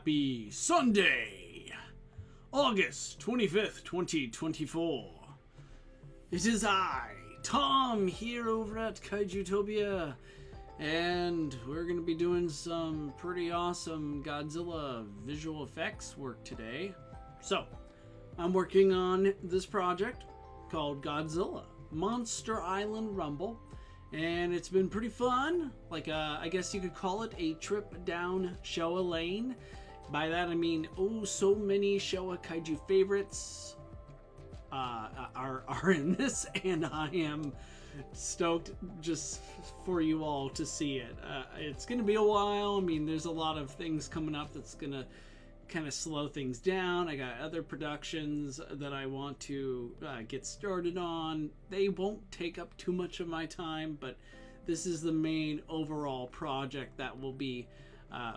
Happy Sunday, August 25th, 2024. It is I, Tom, here over at Kaijutopia, and we're going to be doing some pretty awesome Godzilla visual effects work today. So, I'm working on this project called Godzilla Monster Island Rumble, and it's been pretty fun. Like, I guess you could call it a trip down Showa lane. By that I mean, oh, so many Showa Kaiju favorites are in this, and I am stoked just for you all to see it. It's gonna be a while. I mean, there's a lot of things coming up that's gonna kind of slow things down. I got other productions that I want to get started on. They won't take up too much of my time, but this is the main overall project that will be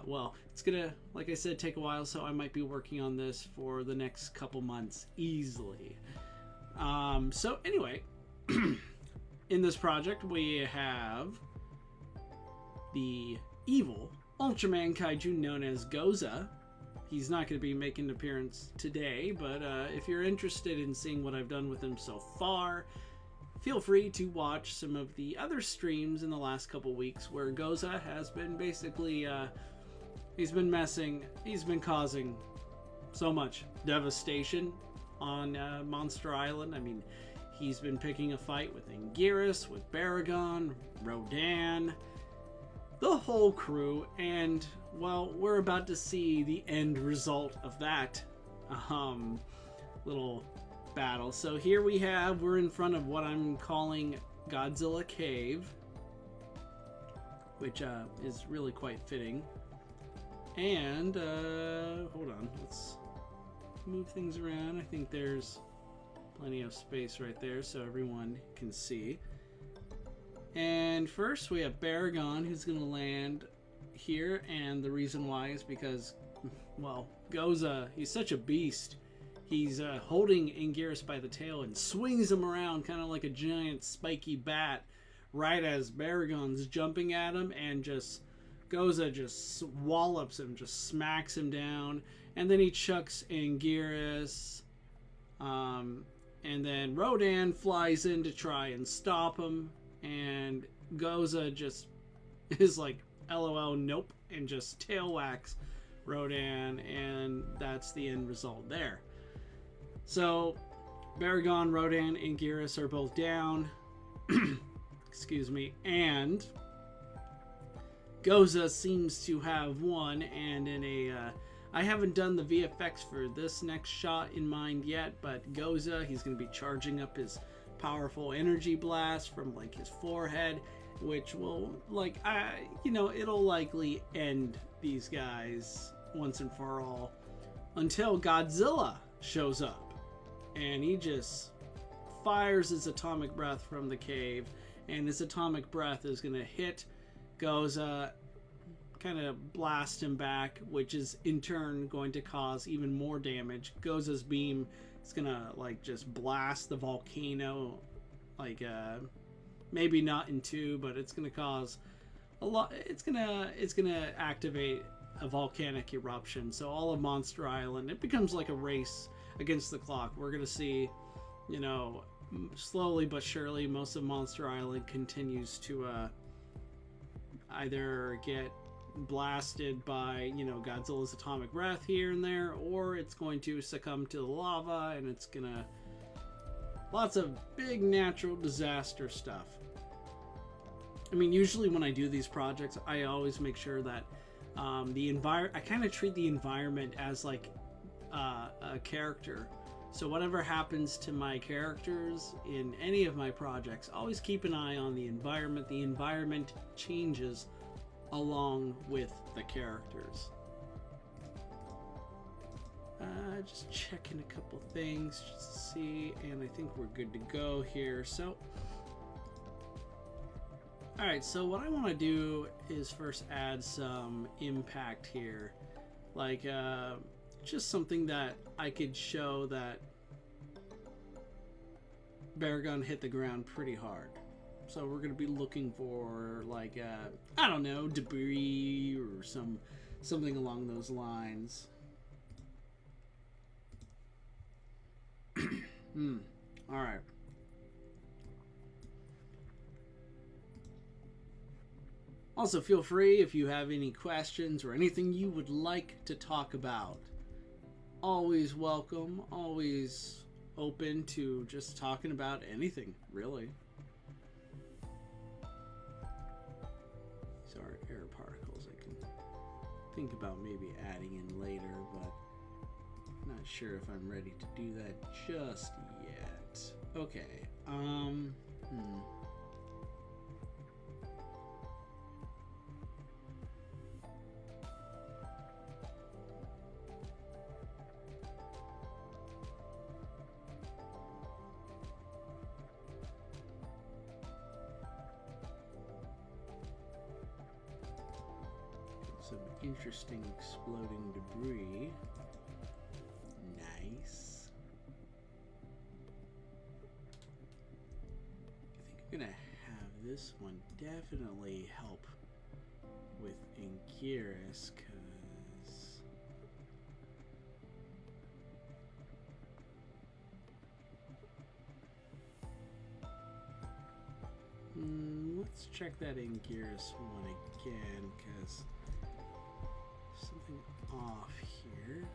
well, it's gonna, like I said, take a while, so I might be working on this for the next couple months easily. So anyway, in this project we have the evil Ultraman Kaiju known as Godzilla. He's not going to be making an appearance today, but if you're interested in seeing what I've done with him so far, feel free to watch some of the other streams in the last couple weeks where Godzilla has been basically, he's been causing so much devastation on Monster Island. I mean, he's been picking a fight with Anguirus, with Baragon, Rodan, the whole crew, and well, we're about to see the end result of that little battle. So here we're in front of what I'm calling Godzilla Cave, which is really quite fitting. And hold on, let's move things around. I think there's plenty of space right there so everyone can see. And first we have Baragon, who's going to land here, and the reason why is because, well, Godzilla, he's such a beast. He's holding Anguirus by the tail and swings him around kind of like a giant spiky bat right as Baragon's jumping at him, and just Godzilla just wallops him, just smacks him down, and then he chucks Anguirus, and then Rodan flies in to try and stop him, and Godzilla just is like, LOL, nope, and just tail whacks Rodan, and that's the end result there. So Baragon, Rodan, and Anguirus are both down. Excuse me. And Godzilla seems to have won, and in a I haven't done the VFX for this next shot in mind yet, but Godzilla, he's going to be charging up his powerful energy blast from like his forehead, which will, like, it'll likely end these guys once and for all until Godzilla shows up, and he just fires his atomic breath from the cave, and his atomic breath is going to hit Godzilla, kind of blast him back, which is in turn going to cause even more damage. Godzilla's beam is going to, like, just blast the volcano, like, maybe not in two, but it's going to cause a lot. It's going to activate a volcanic eruption. So all of Monster Island, it becomes like a race against the clock. We're going to see, slowly but surely, most of Monster Island continues to either get blasted by, Godzilla's atomic breath here and there, or it's going to succumb to the lava, and it's going to, lots of big natural disaster stuff. I mean, usually when I do these projects, I always make sure that I kind of treat the environment as like a character. So whatever happens to my characters in any of my projects, always keep an eye on the environment. The environment changes along with the characters. Just checking a couple things just to see, and I think we're good to go here. So alright, so what I want to do is first add some impact here, like just something that I could show that Baragon hit the ground pretty hard. So we're going to be looking for, like, I don't know, debris or some something along those lines. All right. Also, feel free if you have any questions or anything you would like to talk about. Always welcome, always open to just talking about anything, really. These are air particles I can think about maybe adding in later, but I'm not sure if I'm ready to do that just yet. Okay, some interesting exploding debris. Nice. I think I'm gonna have this one definitely help with Anguirus, because let's check that Anguirus one again, because something off here.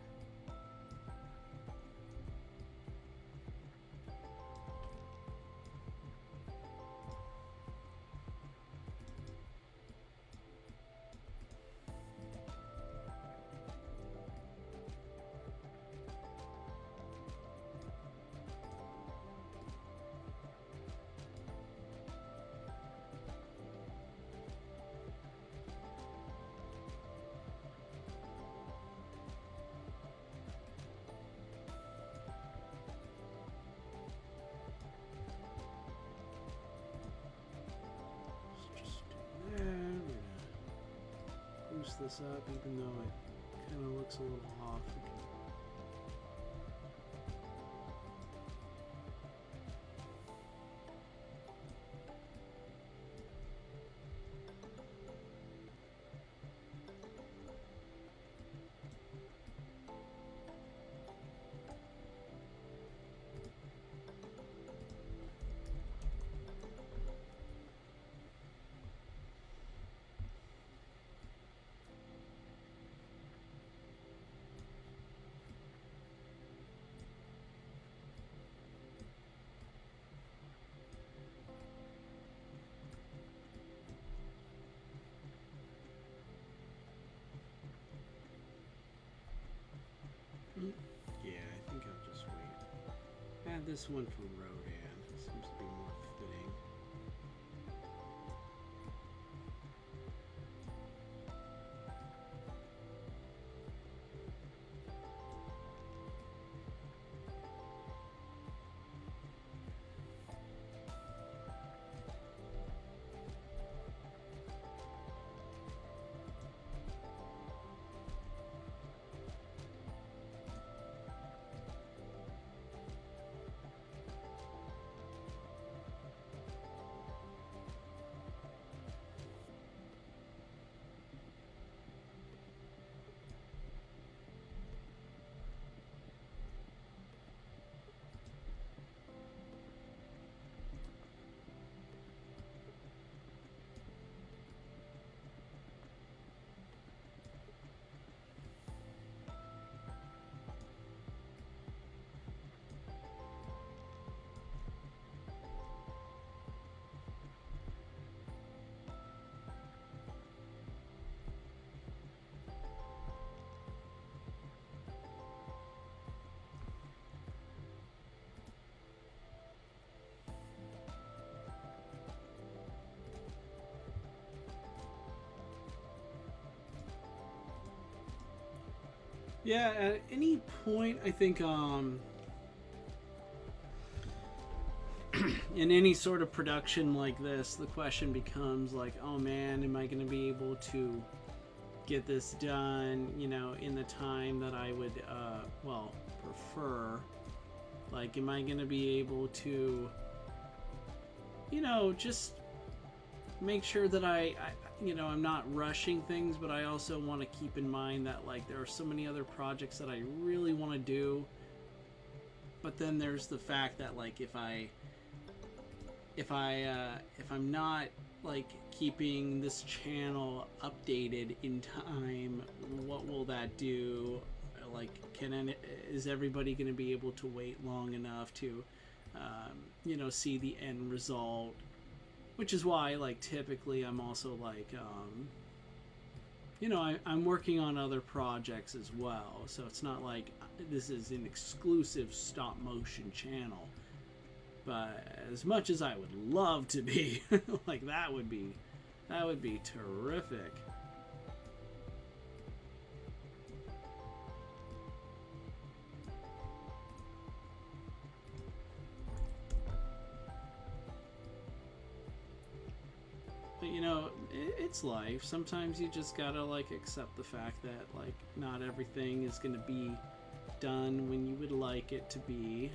Boost this up, even though it kind of looks a little off. Yeah, I think I'll just wait. Add this one for Rodan. Seems to be more fitting. Yeah, at any point, I think, in any sort of production like this, the question becomes like, oh man, am I going to be able to get this done, you know, in the time that I would, well, prefer? Like, am I going to be able to, you know, just make sure that I'm not rushing things, but I also want to keep in mind that like there are so many other projects that I really want to do. But then there's the fact that like if I'm not like keeping this channel updated in time, what will that do? Like, is everybody going to be able to wait long enough to, see the end result? Which is why, like, typically I'm also like, I'm working on other projects as well. So it's not like this is an exclusive stop motion channel. But as much as I would love to be, like that would be terrific. But it's life. Sometimes you just gotta like accept the fact that like not everything is gonna be done when you would like it to be.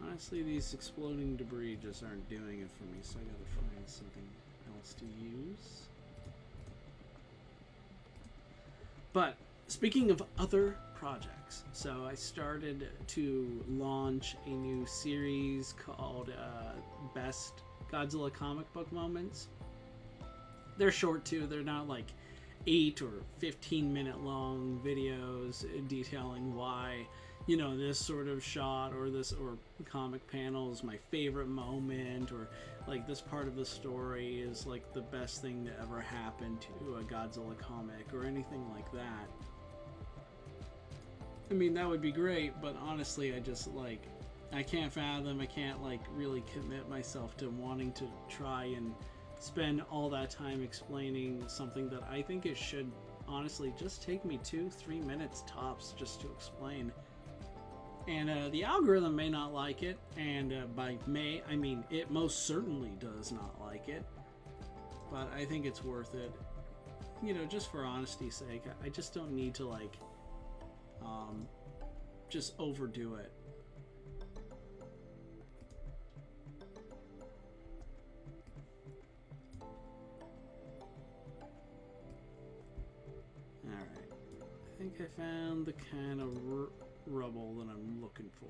Honestly, these exploding debris just aren't doing it for me, so I gotta find something else to use. But speaking of other projects, so I started to launch a new series called Best Godzilla Comic Book Moments. They're short too, they're not like 8 or 15-minute long videos detailing why this sort of shot or comic panel is my favorite moment, or like this part of the story is like the best thing to ever happen to a Godzilla comic or anything like that. I mean, that would be great, but honestly, I can't fathom, I can't like really commit myself to wanting to try and spend all that time explaining something that I think it should honestly just take me 2-3 minutes tops just to explain. And the algorithm may not like it, and by may, I mean it most certainly does not like it, but I think it's worth it, just for honesty's sake. I just don't need to like just overdo it. Alright, I think I found the kind of rubble that I'm looking for.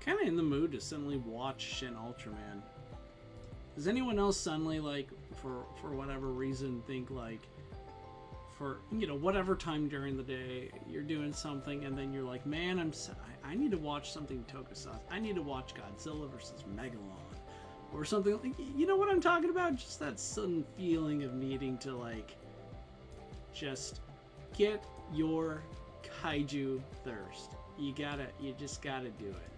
Kind of in the mood to suddenly watch Shin Ultraman. Does anyone else suddenly, like, for whatever reason, think like, for whatever time during the day you're doing something, and then you're like, man, I need to watch something Tokusatsu. I need to watch Godzilla versus Megalon, or something like, you know what I'm talking about? Just that sudden feeling of needing to like, just get your kaiju thirst. You just gotta do it.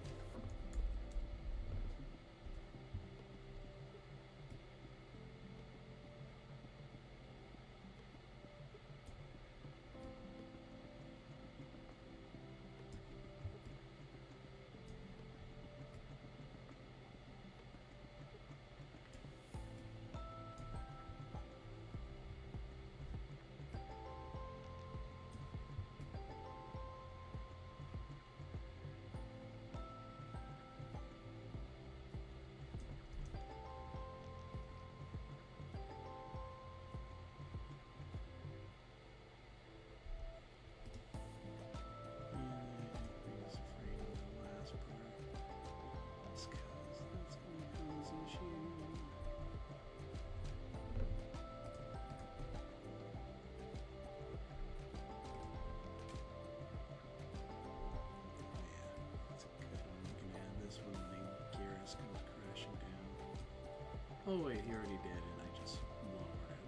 Oh wait, he already did, and I just lowered him.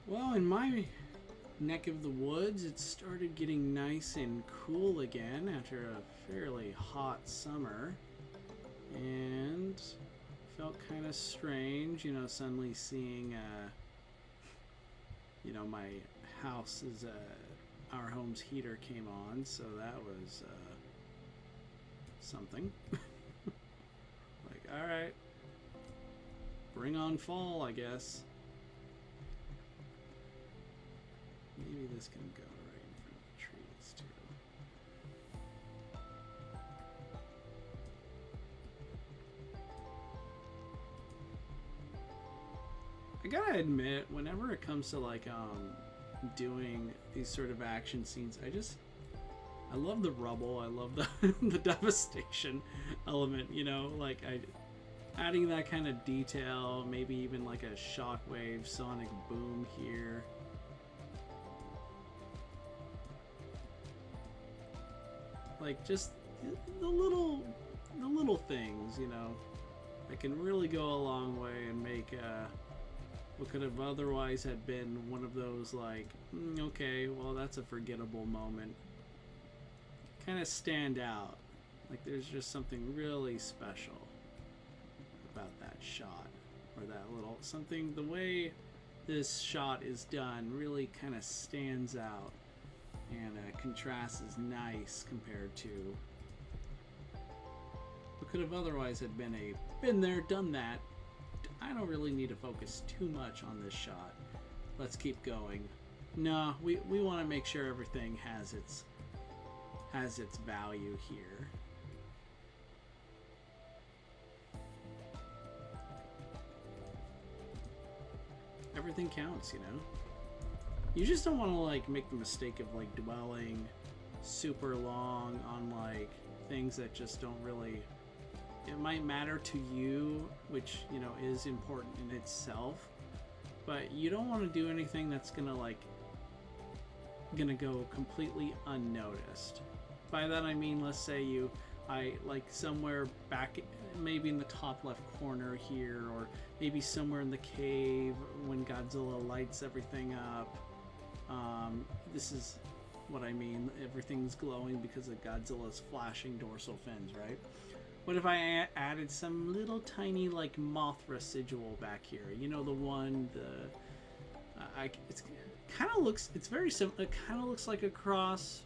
Well, in my neck of the woods, it started getting nice and cool again after a fairly hot summer, and felt kind of strange, you know, suddenly seeing you know, my house's our home's heater came on, so that was something. Like, all right, bring on fall, I guess. Maybe this can go right in front of the trees too. I gotta admit, whenever it comes to like doing these sort of action scenes, I love the rubble. I love the the devastation element. You know, like adding that kind of detail, maybe even like a shockwave, sonic boom here. Like just the little things, you know, that can really go a long way and make what could have otherwise had been one of those like, okay, well that's a forgettable moment, kind of stand out. Like there's just something really special about that shot, or that little something. The way this shot is done really kind of stands out, and contrast is nice compared to what could have otherwise had been a been there, done that. I don't really need to focus too much on this shot. Let's keep going. No, we want to make sure everything has its value here. Everything counts, you know. You just don't want to like make the mistake of like dwelling super long on like things that just don't really, it might matter to you, which, you know, is important in itself, but you don't want to do anything that's gonna go completely unnoticed. By that I mean, let's say I like somewhere back, maybe in the top left corner here, or maybe somewhere in the cave when Godzilla lights everything up. This is what I mean. Everything's glowing because of Godzilla's flashing dorsal fins, right? What if I added some little tiny like moth residual back here? You know, the one, it's kind of looks, it's very simple. It kind of looks like a cross,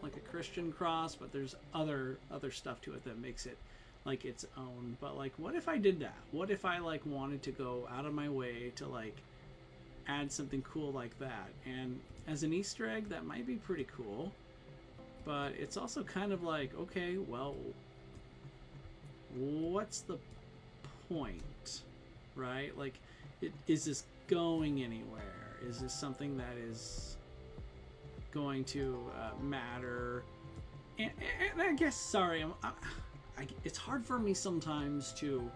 like a Christian cross, but there's other stuff to it that makes it like its own. But like, what if I did that? What if I like wanted to go out of my way to like add something cool like that? And as an Easter egg, that might be pretty cool, but it's also kind of like, okay, well, what's the point, right? Like, is this going anywhere? Is this something that is going to matter? And I guess, sorry, it's hard for me sometimes to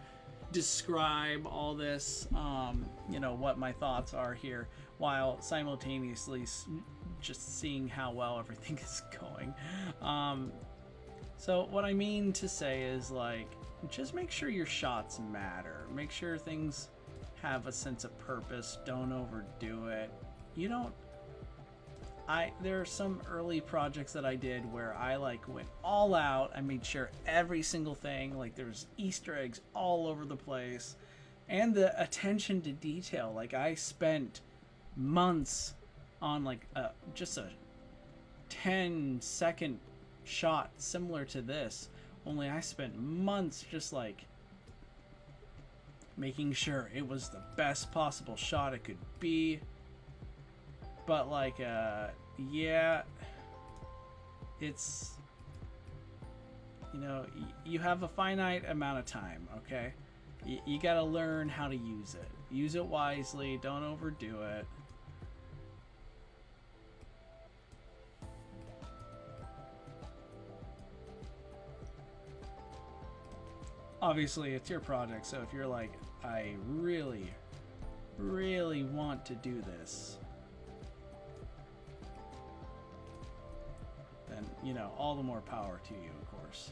describe all this, you know, what my thoughts are here, while simultaneously just seeing how well everything is going. So what I mean to say is, like, just make sure your shots matter. Make sure things have a sense of purpose. Don't overdo it. You don't... there are some early projects that I did where I like went all out. I made sure every single thing, like there's Easter eggs all over the place, and the attention to detail. Like I spent months on like just a 10-second shot similar to this, only I spent months just like making sure it was the best possible shot it could be. But like yeah, it's, you know, you have a finite amount of time, okay? You gotta learn how to use it. Use it wisely, don't overdo it. obviously it's your project, so if you're like, I really, really want to do this, then, you know, all the more power to you, of course.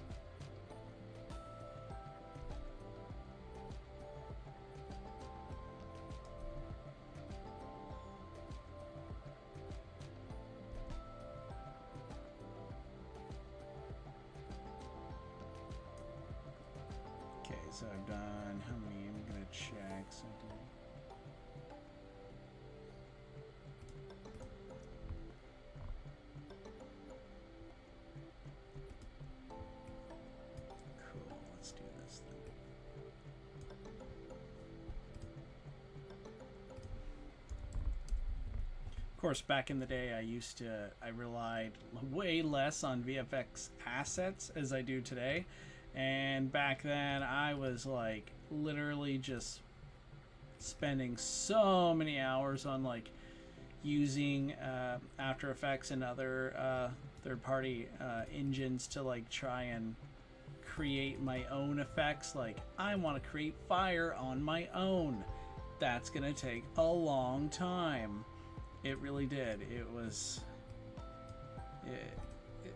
Okay, so I've done how many? I'm gonna check. So cool. Let's do this then. Of course, back in the day, I relied way less on VFX assets as I do today. And back then, I was like literally just spending so many hours on like using After Effects and other third-party engines to like try and create my own effects. Like, I want to create fire on my own. That's gonna take a long time. It really did. It was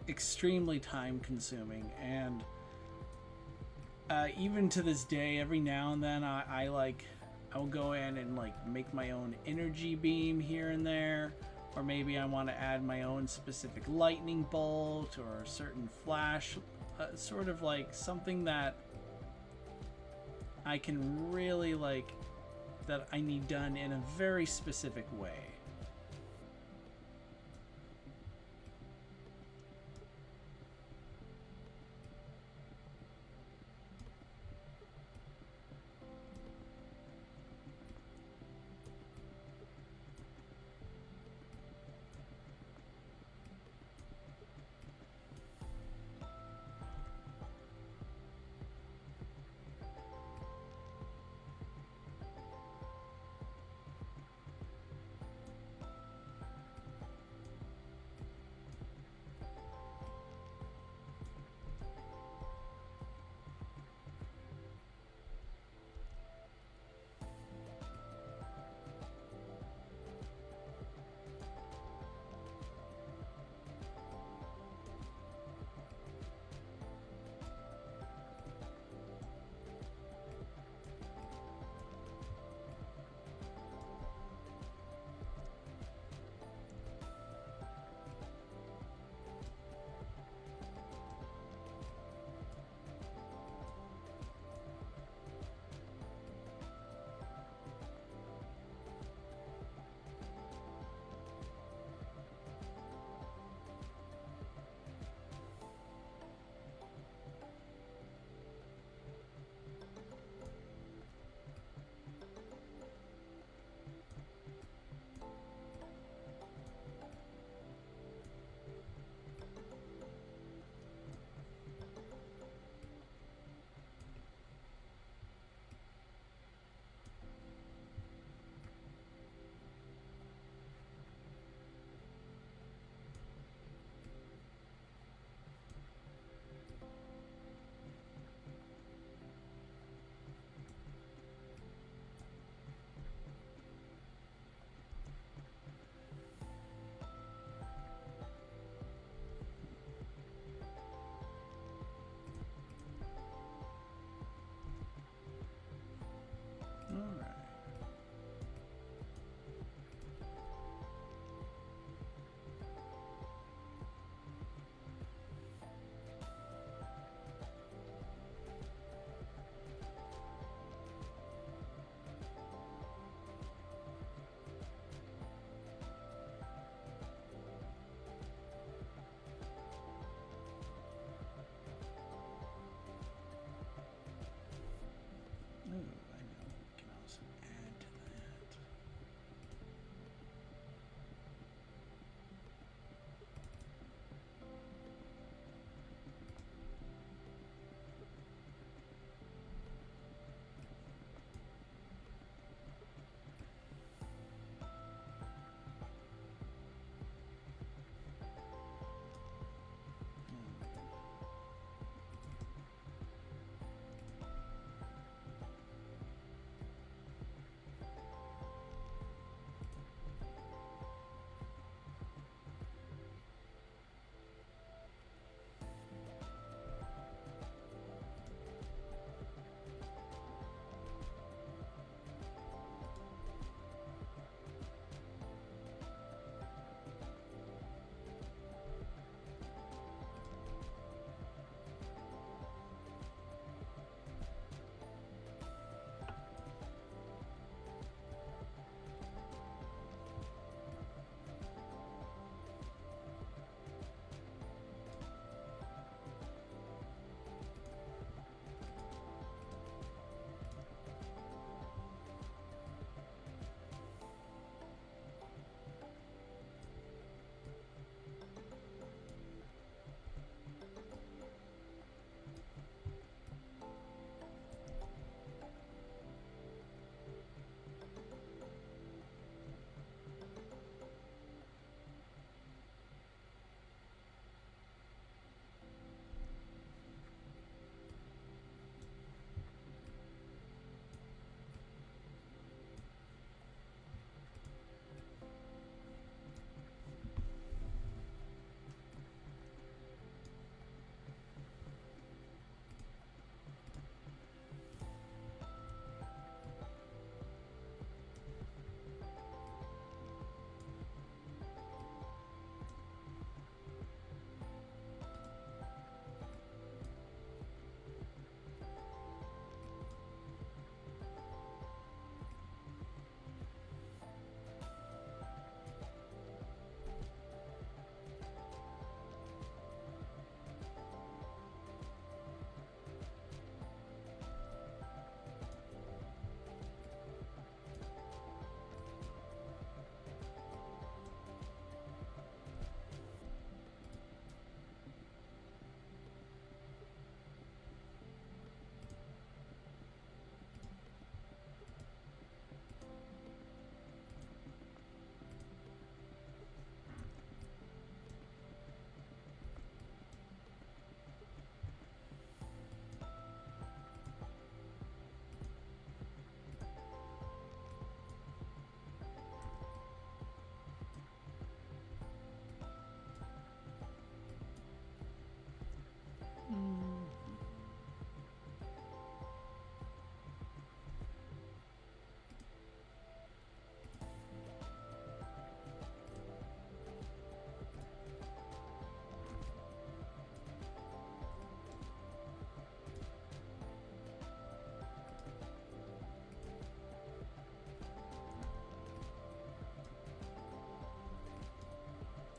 extremely time-consuming, and even to this day, every now and then, I will go in and like make my own energy beam here and there, or maybe I want to add my own specific lightning bolt or a certain flash, sort of like something that I can really like, that I need done in a very specific way.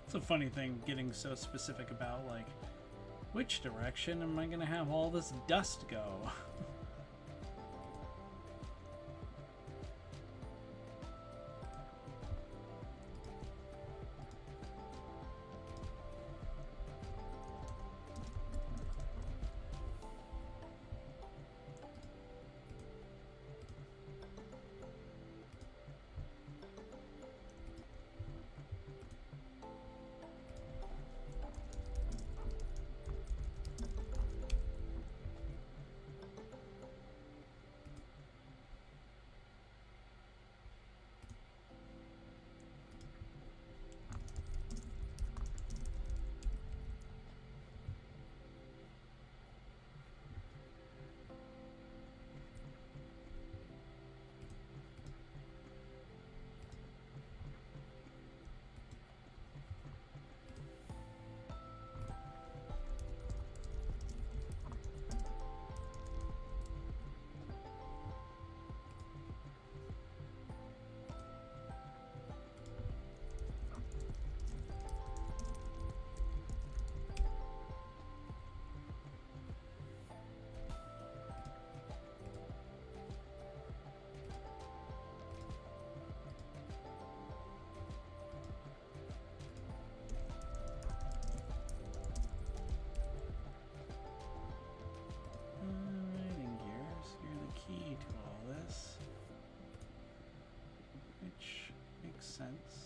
It's a funny thing getting so specific about, like, which direction am I going to have all this dust go? Key to all this, which makes sense.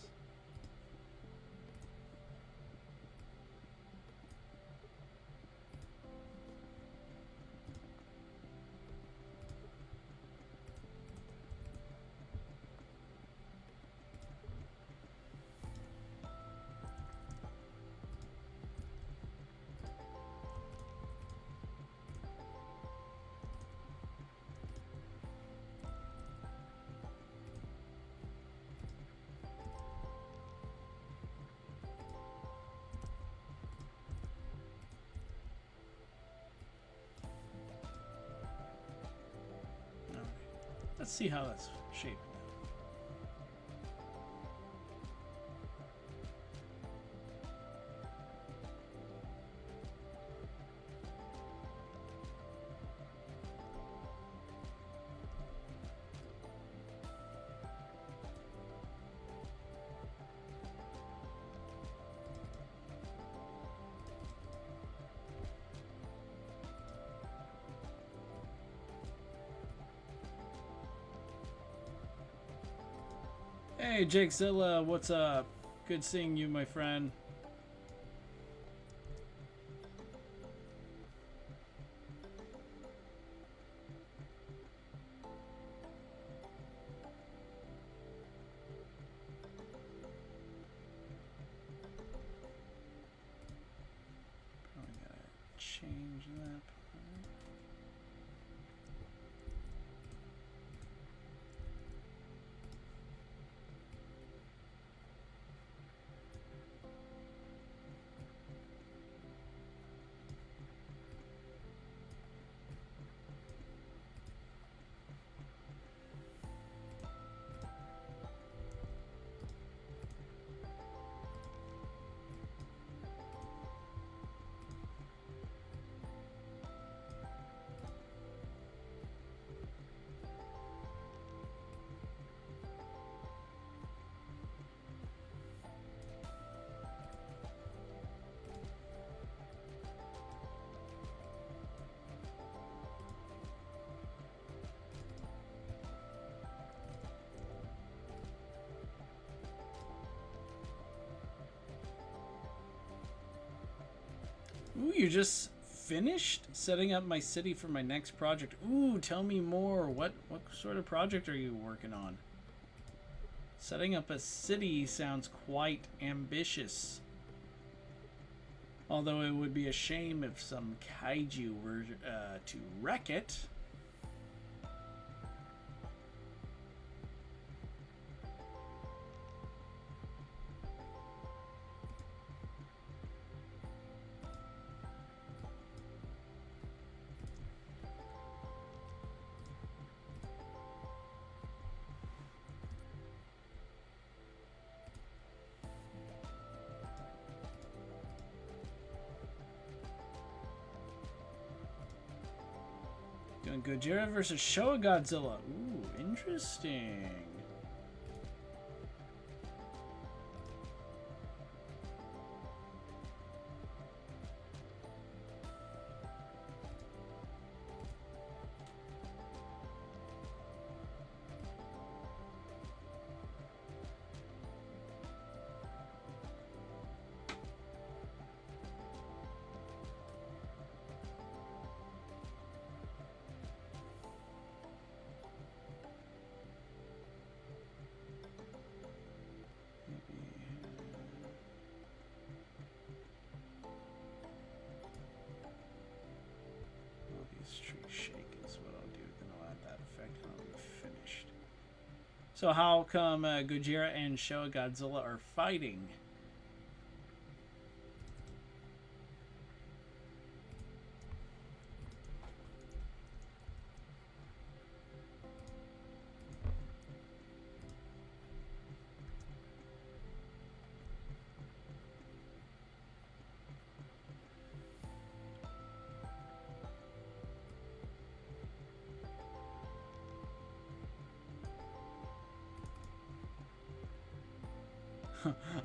Let's see how that's shaped. Hey, Godzilla, what's up? Good seeing you, my friend. Probably gotta change that part. Ooh, you just finished setting up my city for my next project. Ooh, tell me more. What sort of project are you working on? Setting up a city sounds quite ambitious. Although it would be a shame if some kaiju were to wreck it. Gojira versus Showa Godzilla. Ooh, interesting. So how come Gojira and Showa Godzilla are fighting?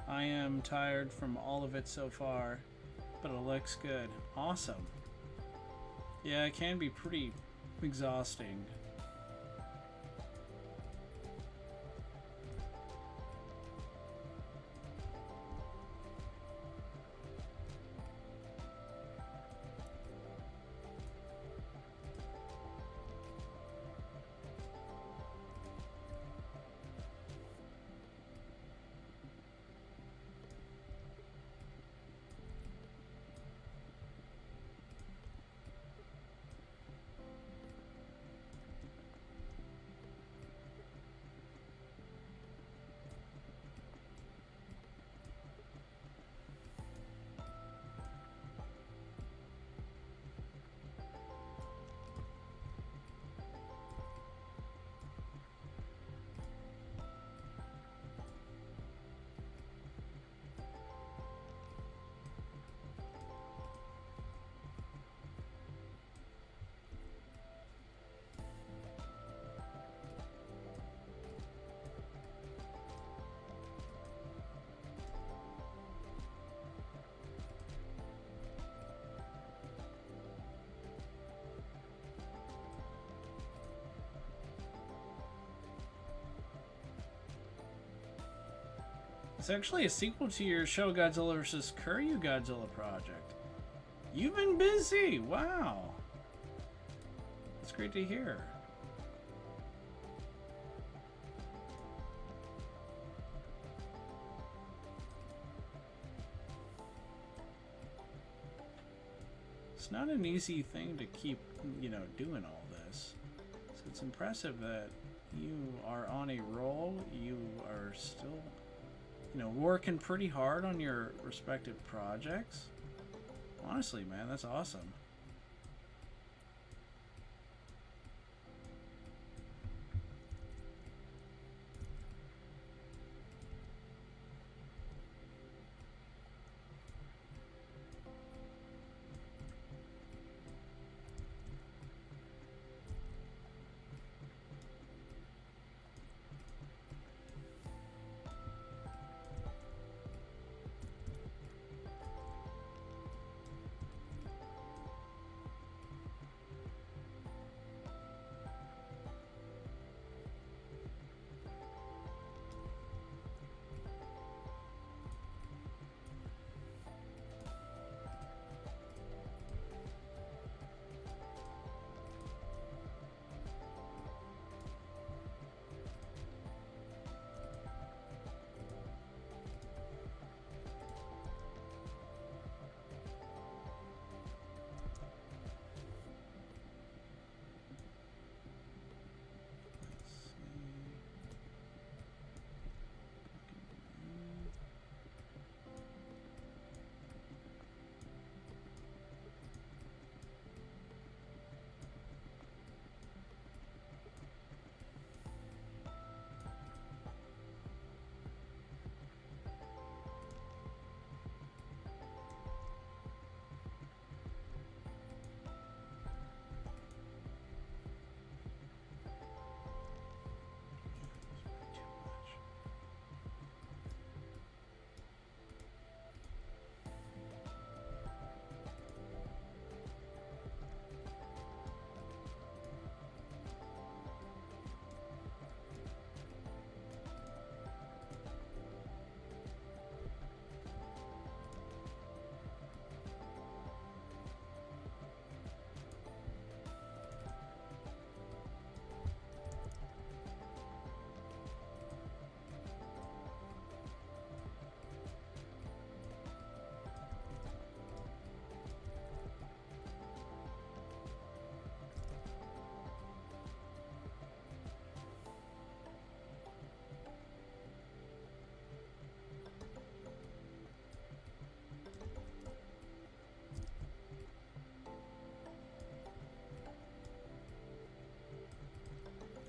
I am tired from all of it so far, but it looks good. Awesome. Yeah, it can be pretty exhausting. It's actually a sequel to your Showa Godzilla vs. Kaiju Godzilla project. You've been busy! Wow! That's great to hear. It's not an easy thing to keep, you know, doing all this. So it's impressive that you are on a roll. You are still, you know, working pretty hard on your respective projects. Honestly, man, that's awesome.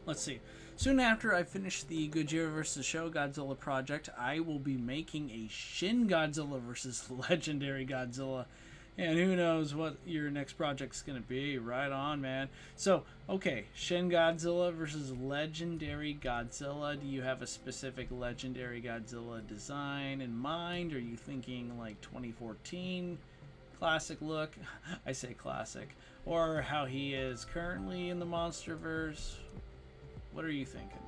let's see. Soon after I finish the Gojira vs. Showa Godzilla project, I will be making a Shin Godzilla vs. Legendary Godzilla. And who knows what your next project's going to be. Right on, man. So, okay, Shin Godzilla versus Legendary Godzilla. Do you have a specific Legendary Godzilla design in mind? Are you thinking like 2014 classic look? I say classic. Or how he is currently in the MonsterVerse? What are you thinking?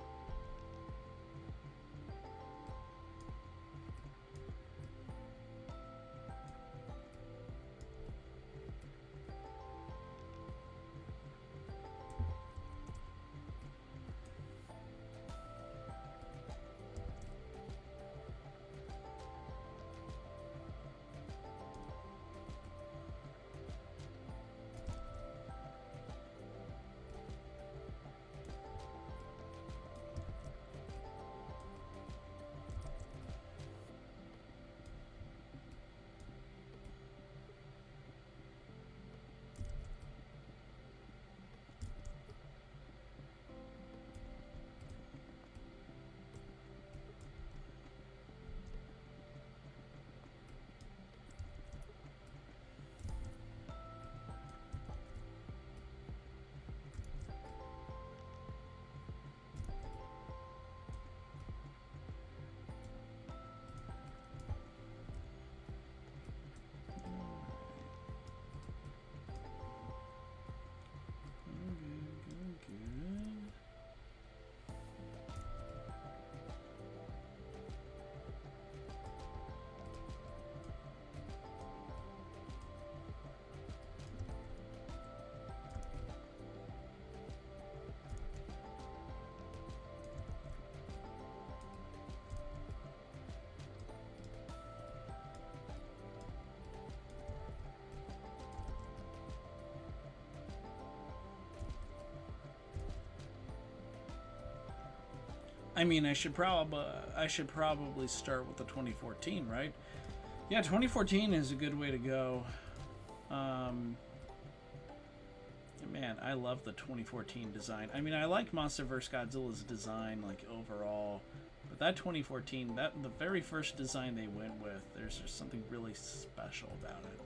I mean, I should probably start with the 2014, right? Yeah, 2014 is a good way to go. Man, I love the 2014 design. I mean, I like MonsterVerse Godzilla's design, like, overall. But that 2014, the very first design they went with, there's just something really special about it.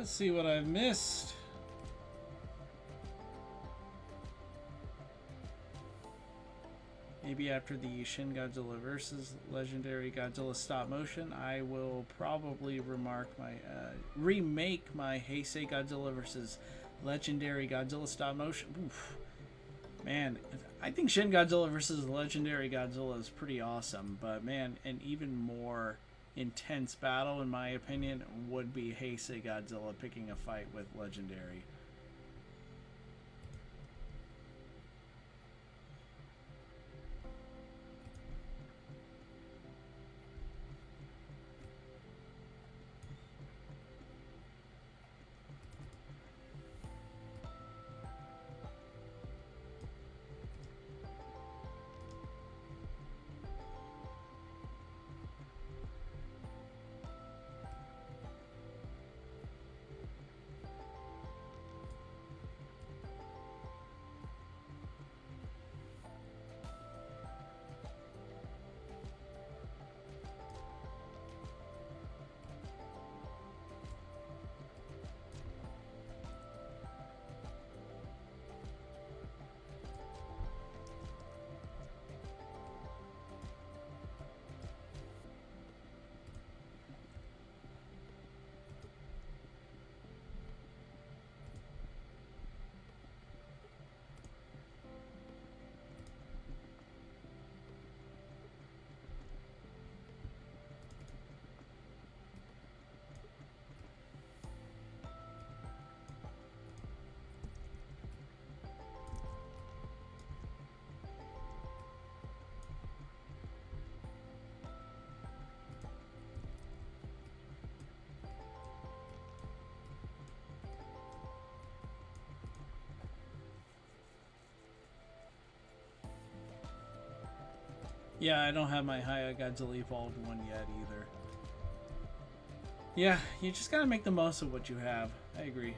Let's see what I've missed. Maybe after the Shin Godzilla vs. Legendary Godzilla stop motion, I will probably remake my Heisei Godzilla vs. Legendary Godzilla stop motion. Oof. Man, I think Shin Godzilla vs. Legendary Godzilla is pretty awesome, but man, an even more intense battle, in my opinion, would be Heisei Godzilla picking a fight with Legendary. Yeah, I don't have my Haya Godzilla Evolved one yet either. Yeah, you just gotta make the most of what you have. I agree.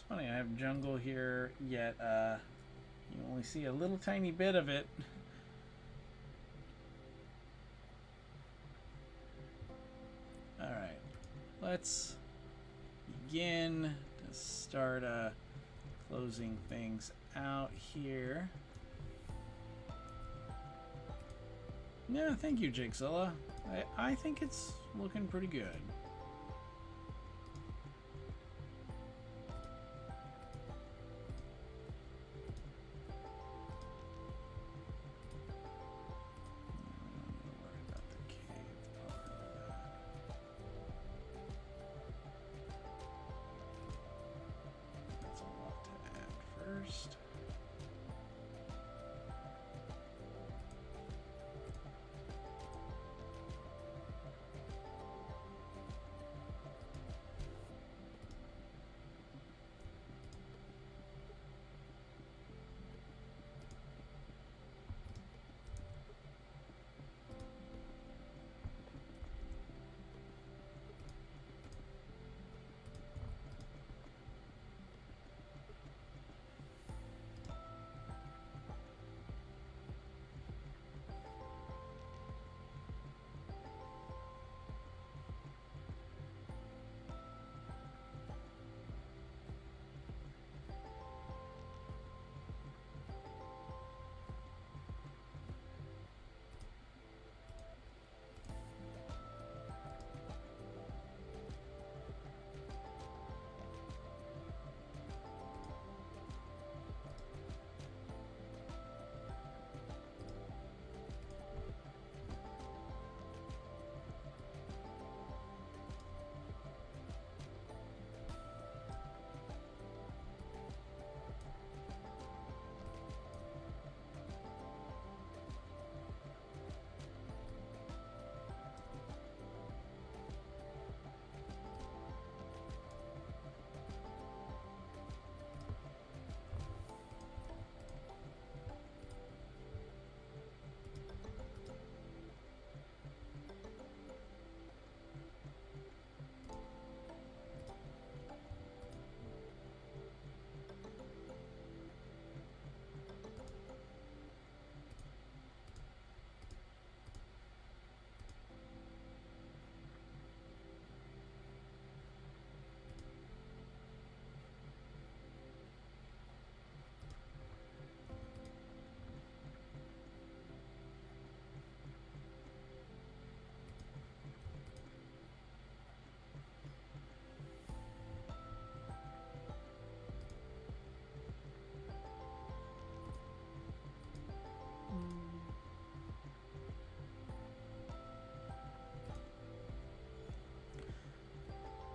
funny, I have jungle here, yet you only see a little tiny bit of it. Alright, let's begin to start closing things out here. Yeah, thank you, Godzilla. I think it's looking pretty good.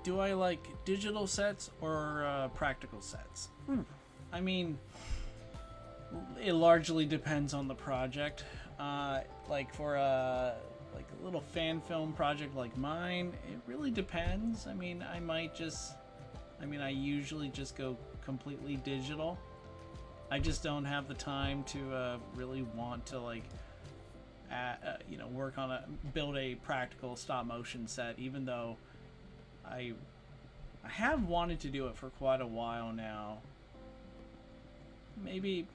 Do I like digital sets or practical sets? I mean, it largely depends on the project. Like for a little fan film project like mine, it really depends. I mean, I usually just go completely digital. I just don't have the time to really want to work on build a practical stop motion set, even though I have wanted to do it for quite a while now. Maybe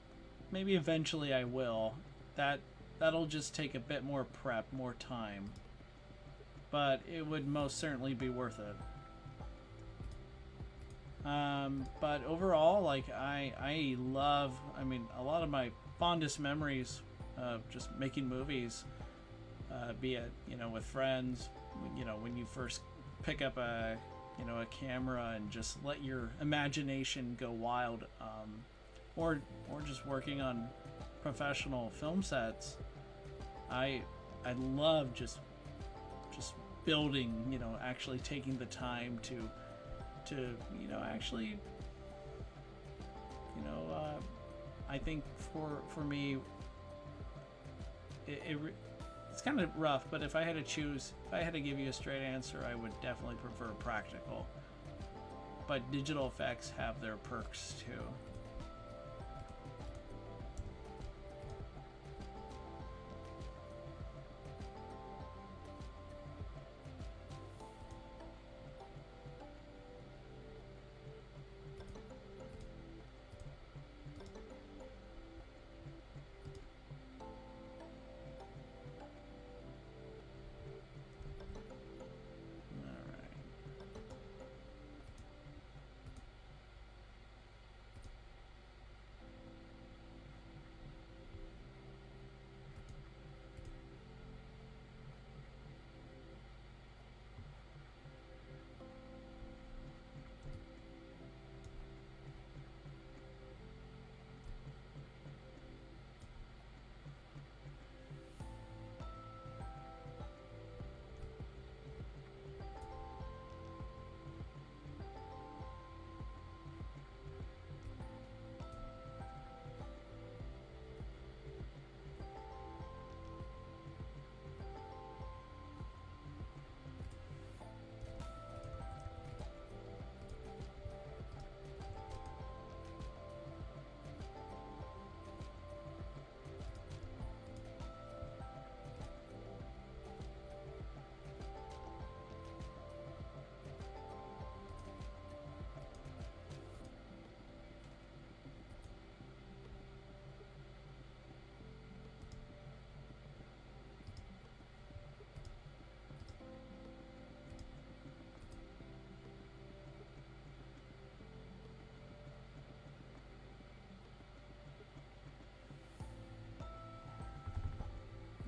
eventually I will. That'll just take a bit more prep, more time. But it would most certainly be worth it. But overall, like I love, a lot of my fondest memories of just making movies, be it, with friends, when you first pick up a camera and just let your imagination go wild, or just working on professional film sets. I love just building, actually taking the time to actually, I think for me, it's kind of rough, but if I had to give you a straight answer, I would definitely prefer practical. But digital effects have their perks too.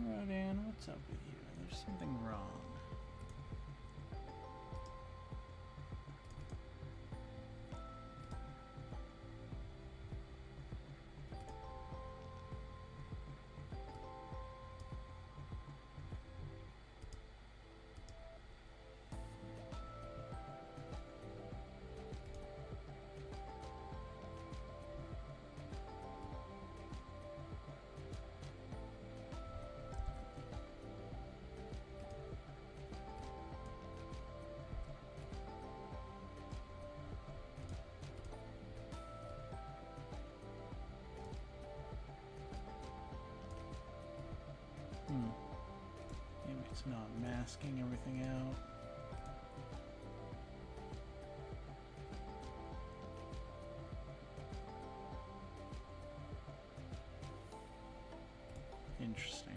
Rodan, what's up with you? There's something wrong. Maybe it's not masking everything out. Interesting.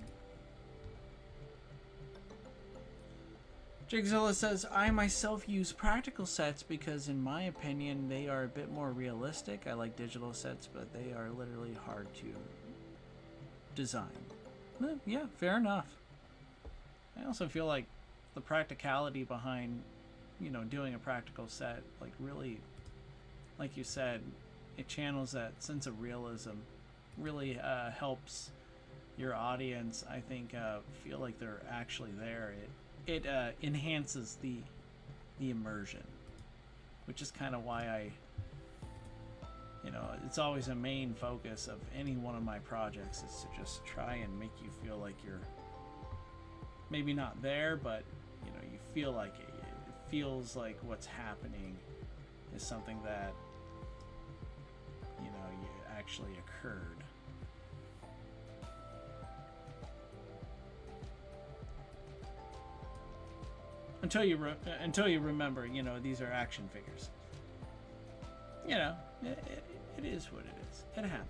Jigzilla says, I myself use practical sets because in my opinion they are a bit more realistic. I like digital sets, but they are literally hard to design. Yeah, fair enough. I also feel like the practicality behind, you know, doing a practical set, like really, like you said, it channels that sense of realism, really helps your audience, I think, feel like they're actually there. It enhances the immersion, which is kind of why I, you know, it's always a main focus of any one of my projects is to just try and make you feel like you're maybe not there, but you know, you feel like it feels like what's happening is something that, you know, actually occurred. Until you remember, you know, these are action figures. You know, it is what it is. It happens.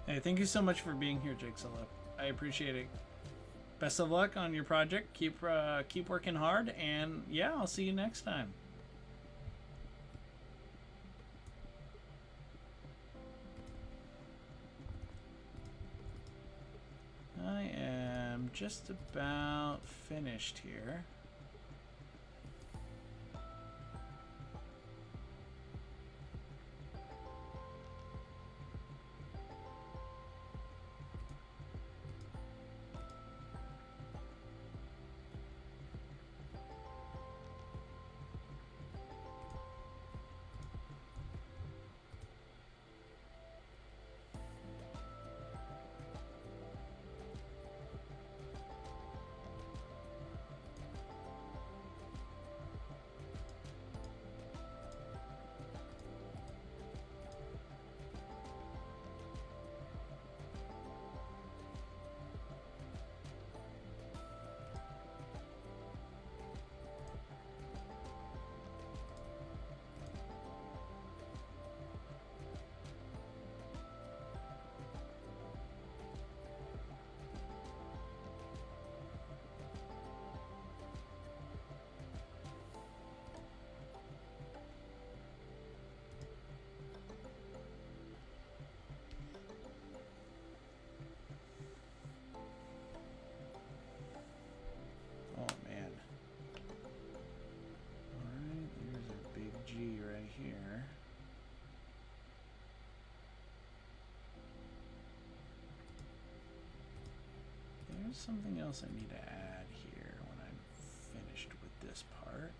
Hey, thank you so much for being here, Jigsaw. I appreciate it. best of luck on your project. Keep working hard, and yeah, I'll see you next time. I am just about finished here. Here. There's something else I need to add here when I'm finished with this part.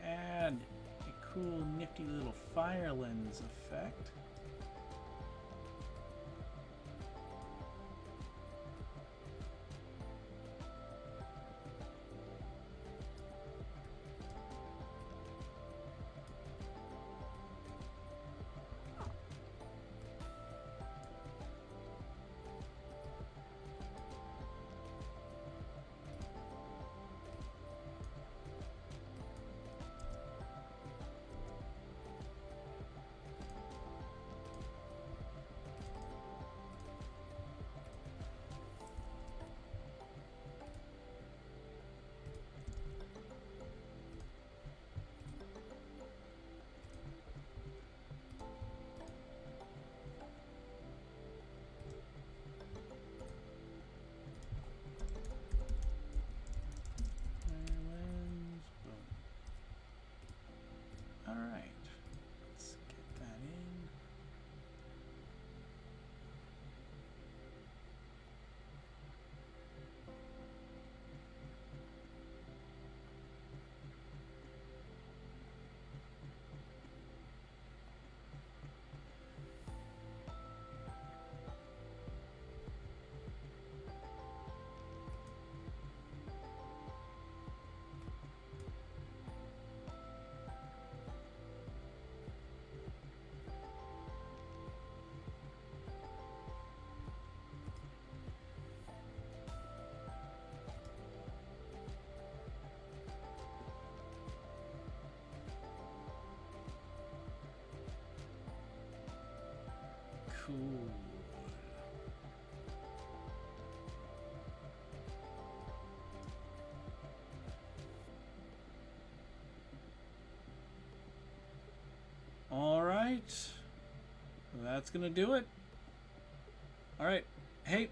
Add a cool nifty little fire lens effect. cool. All right. That's going to do it. All right. Hey,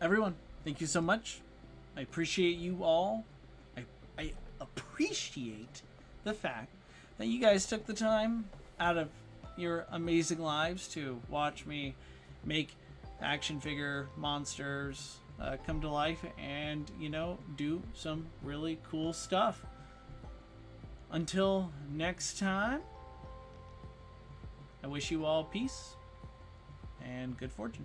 everyone. Thank you so much. I appreciate you all. I appreciate the fact that you guys took the time out of your amazing lives to watch me make action figure monsters come to life and, you know, do some really cool stuff. Until next time, I wish you all peace and good fortune.